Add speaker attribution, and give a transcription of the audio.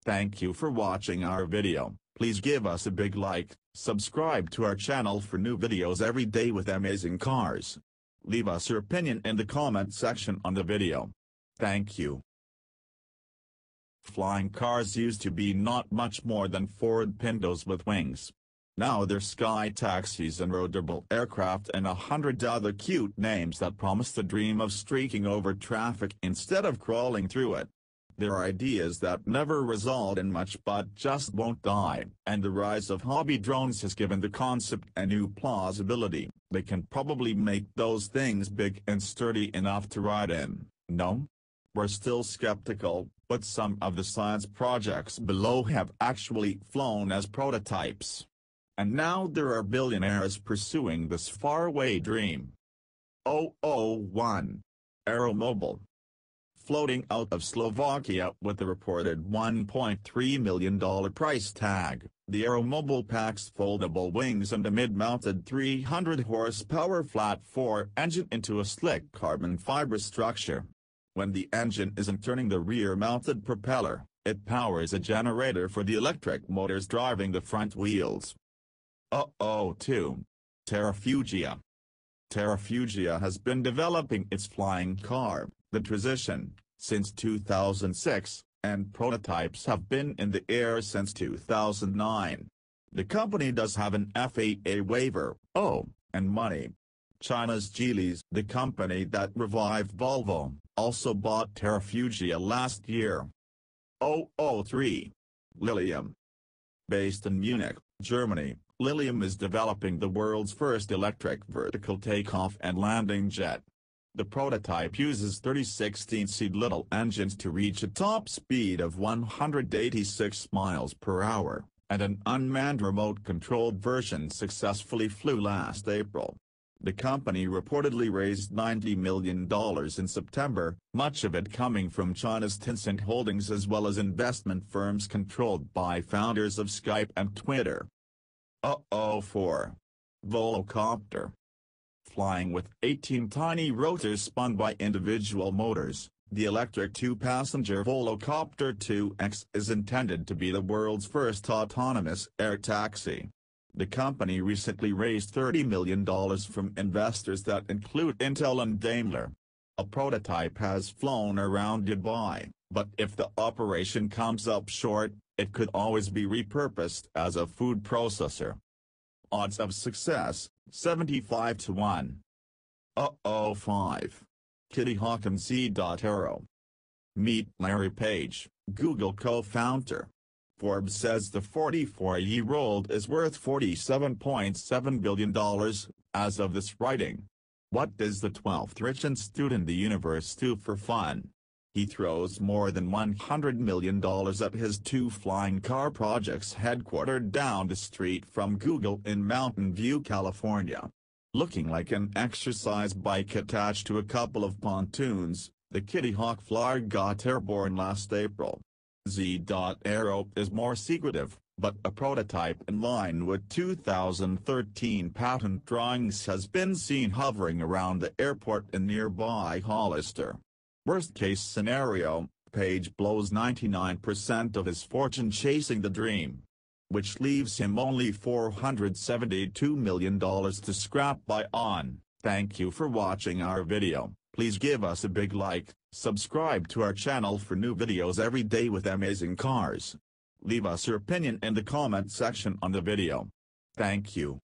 Speaker 1: Thank you for watching our video. Please give us a big like, subscribe to our channel for new videos every day with amazing cars. Leave us your opinion in the comment section on the video. Thank you. Flying cars used to be not much more than Ford Pintos with wings. Now they're sky taxis and roadable aircraft and 100 other cute names that promise the dream of streaking over traffic instead of crawling through it. They're ideas that never result in much but just won't die, and the rise of hobby drones has given the concept a new plausibility. They can probably make those things big and sturdy enough to ride in, no? We're still skeptical, but some of the science projects below have actually flown as prototypes. And now there are billionaires pursuing this faraway dream. 001. AeroMobil. Floating out of Slovakia with a reported $1.3 million price tag, the AeroMobil packs foldable wings and a mid-mounted 300-horsepower flat-4 engine into a slick carbon fiber structure. When the engine isn't turning the rear-mounted propeller, it powers a generator for the electric motors driving the front wheels. 002. Terrafugia. Terrafugia has been developing its flying car, the Transition, since 2006, and prototypes have been in the air since 2009. The company does have an FAA waiver, and money. China's Geely's, the company that revived Volvo, also bought Terrafugia last year. 003. Lilium. Based in Munich, Germany, Lilium is developing the world's first electric vertical takeoff and landing jet. The prototype uses 3016 little engines to reach a top speed of 186 miles per hour, and an unmanned remote-controlled version successfully flew last April. The company reportedly raised $90 million in September, much of it coming from China's Tencent Holdings as well as investment firms controlled by founders of Skype and Twitter. 004. Volocopter. Flying with 18 tiny rotors spun by individual motors, the electric two-passenger Volocopter 2X is intended to be the world's first autonomous air taxi. The company recently raised $30 million from investors that include Intel and Daimler. A prototype has flown around Dubai, but if the operation comes up short, it could always be repurposed as a food processor. Odds of success, 75 to 1. 005. Kitty Hawk and Z.Aero. Meet Larry Page, Google co-founder. Forbes says the 44-year-old is worth $47.7 billion, as of this writing. What does the 12th richest student in the universe do for fun? He throws more than $100 million at his two flying car projects headquartered down the street from Google in Mountain View, California. Looking like an exercise bike attached to a couple of pontoons, the Kitty Hawk flyer got airborne last April. Z.Aero is more secretive, but a prototype in line with 2013 patent drawings has been seen hovering around the airport in nearby Hollister. Worst-case scenario, Page blows 99% of his fortune chasing the dream, which leaves him only $472 million to scrap by on. Thank you for watching our video. Please give us a big like, subscribe to our channel for new videos every day with amazing cars. Leave us your opinion in the comment section on the video. Thank you.